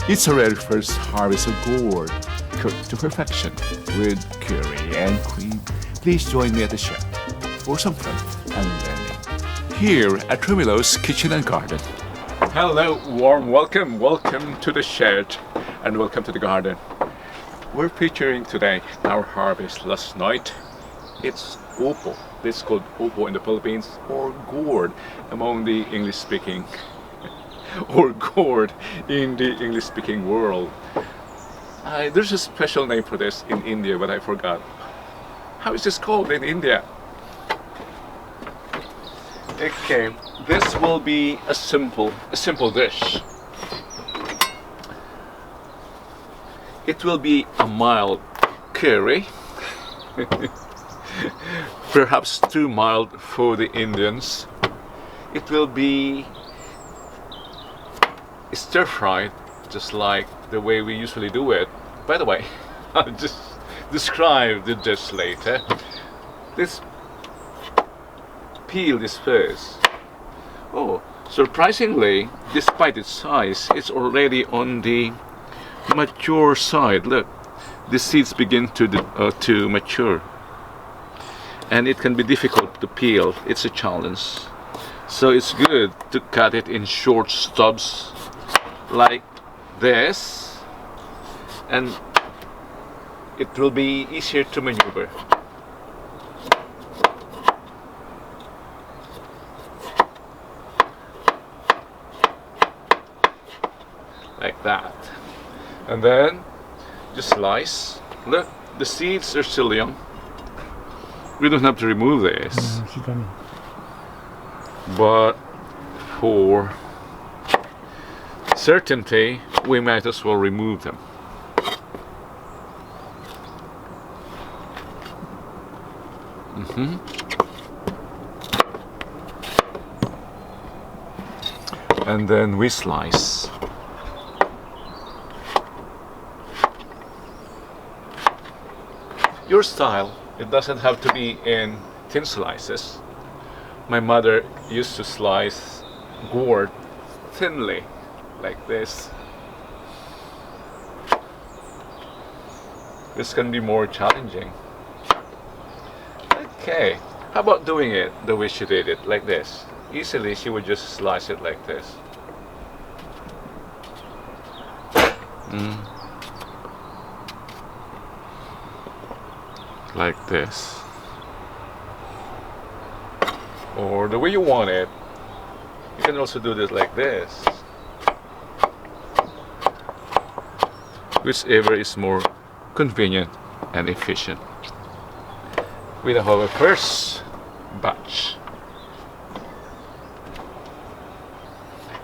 It's already first harvest of gourd, cooked to perfection with curry and cream. Please join me at the shed for some fun and learning. Here at Romulo's Kitchen and Garden. Hello, warm welcome to the shed and welcome to the garden. We're featuring today our harvest last night. It's opo. This is called opo in the Philippines, or gourd among the English-speaking, or gourd in the English-speaking world. There's a special name for this in India, but I forgot. How is this called in India? Okay, this will be a simple dish. It will be a mild curry. Perhaps too mild for the Indians. It will be stir-fried, just like the way we usually do it. By the way, I'll just describe the dish later. Let's peel this first. Oh, surprisingly, despite its size, it's already on the mature side. Look, the seeds begin to mature. And it can be difficult to peel. It's a challenge. So it's good to cut it in short stubs like this, and it will be easier to maneuver. Like that. And then just slice. Look, the seeds are still young. We don't have to remove this, but for certainty we might as well remove them. And then we slice. Your style. It doesn't have to be in thin slices. My mother used to slice gourd thinly, like this. This can be more challenging. Okay, how about doing it the way she did it, like this? Easily, she would just slice it like this. Like this, or the way you want it. You can also do this like this, whichever is more convenient and efficient. We have our first batch.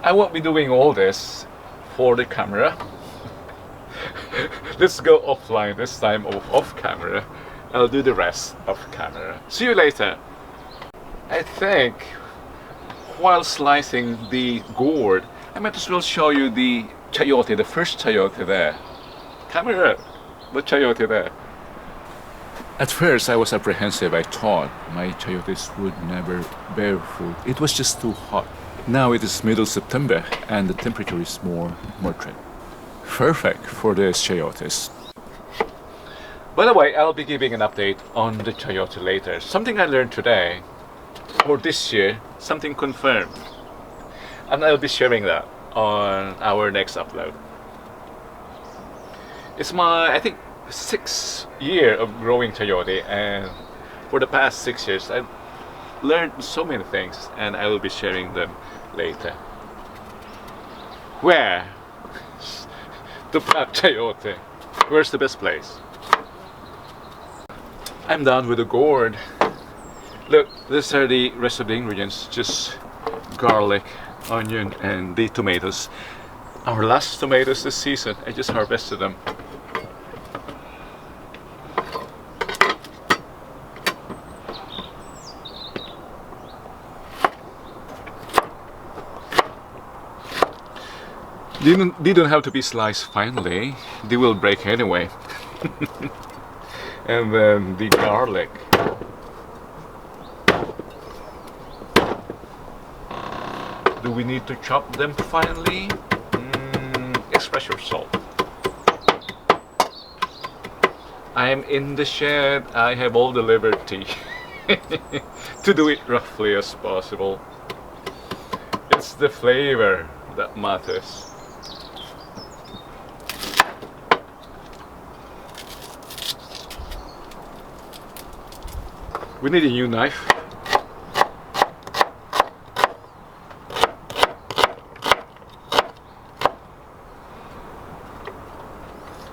I won't be doing all this for the camera. Let's go offline this time, off camera. I'll do the rest off camera. See you later. I think while slicing the gourd, I might as well show you the chayote, the first chayote there. Camera, the chayote there. At first I was apprehensive. I thought my chayotes would never bear fruit. It was just too hot. Now it is middle September and the temperature is more moderate. Perfect for these chayotes. By the way, I'll be giving an update on the chayote later. Something I learned today, or this year, something confirmed. And I'll be sharing that on our next upload. It's my, I think, 6th year of growing chayote, and for the past 6 years, I've learned so many things, and I will be sharing them later. Where to plant chayote? Where's the best place? I'm done with the gourd. Look, these are the rest of the ingredients, just garlic, onion, and the tomatoes. Our last tomatoes this season, I just harvested them. They don't have to be sliced finely, they will break anyway. And then the garlic. Do we need to chop them finely? express yourself. I'm in the shed. I have all the liberty to do it roughly as possible. It's the flavor that matters. We need a new knife.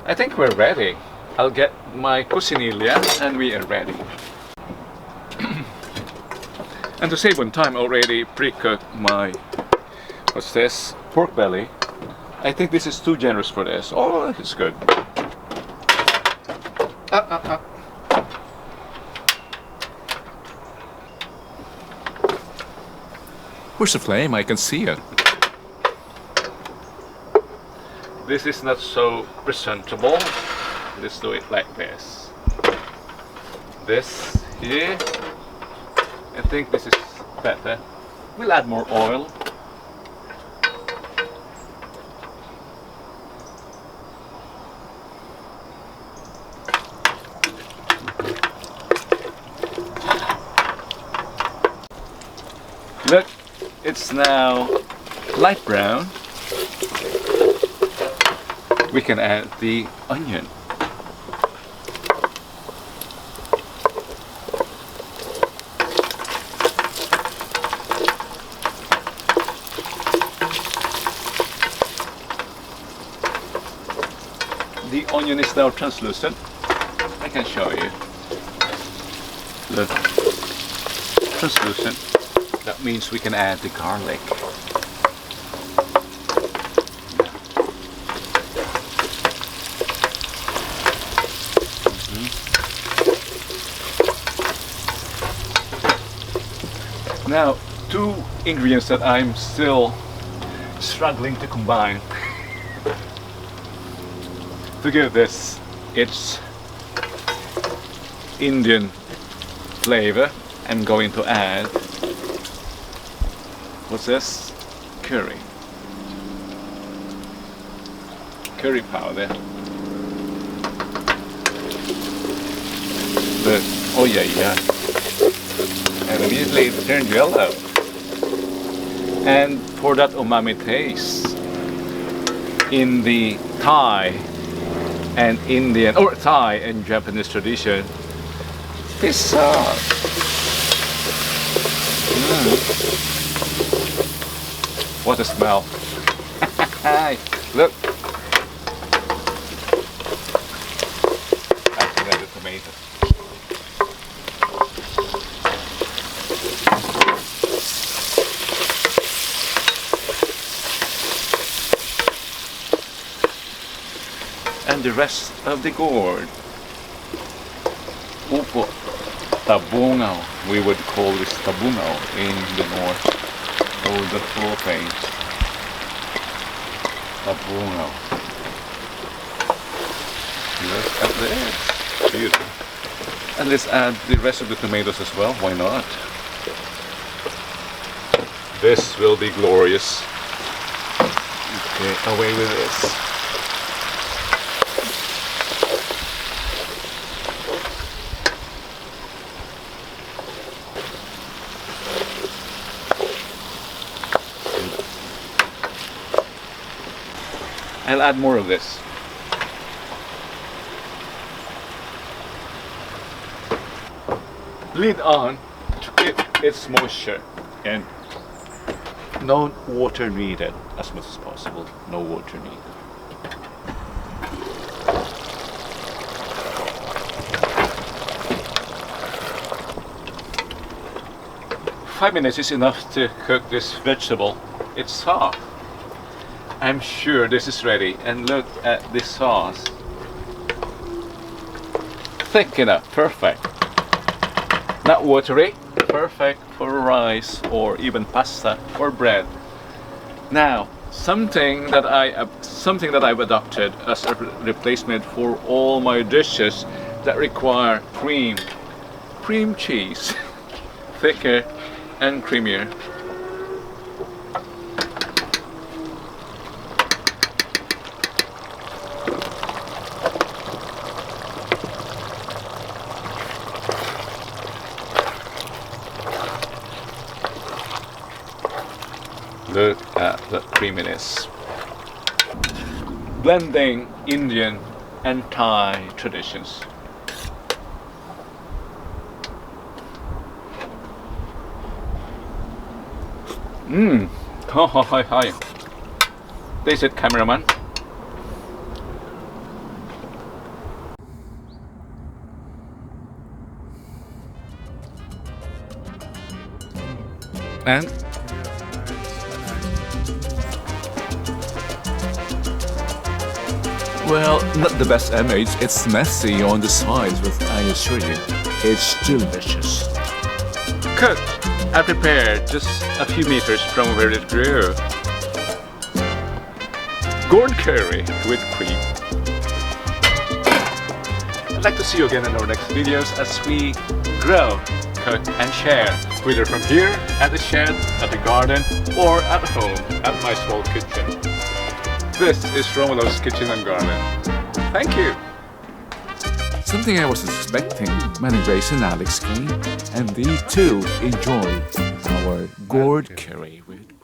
I think we're ready. I'll get my cucinilla and we are ready. And to save on time, I already pre-cooked my, what's this? Pork belly. I think this is too generous for this. Oh, it's good. Where's the flame? I can see it. This is not so presentable. Let's do it like this. This here. I think this is better. We'll add more oil. Look, it's now light brown. We can add the onion. The onion is now translucent. I can show you. Look, translucent. That means we can add the garlic. Now, two ingredients that I'm still struggling to combine to give this its Indian flavor. I'm going to add, what's this? Curry powder. But oh yeah. And immediately it turned yellow. And for that umami taste, in the Thai and Indian, or Thai and Japanese tradition, this sauce. What a smell. Look. I can add the tomato. And the rest of the gourd. Upo, tabungaw. We would call this tabungaw in the north of the Philippines. Tabungaw. Look at this. Beautiful. And let's add the rest of the tomatoes as well. Why not? This will be glorious. Okay, away with this. I'll add more of this. Lid on to keep its moisture, and no water needed as much as possible. No water needed. Five minutes is enough to cook this vegetable. It's soft. I'm sure this is ready, and look at this sauce. Thick enough, perfect. Not watery, perfect for rice or even pasta or bread. Now, something that I've adopted as a replacement for all my dishes that require cream cheese, thicker and creamier. 3 minutes. Blending Indian and Thai traditions. Hi. Taste it, cameraman. And well, not the best image. It's messy on the sides, but I assure you, it's delicious. Cooked and prepared just a few meters from where it grew. Gourd curry with cream. I'd like to see you again in our next videos as we grow, cook and share, whether from here, at the shed, at the garden, or at home, at my small kitchen. This is Romulo's Kitchen and Garden. Thank you! Something I was expecting, many Grace and Alex came, and they too enjoyed our gourd curry with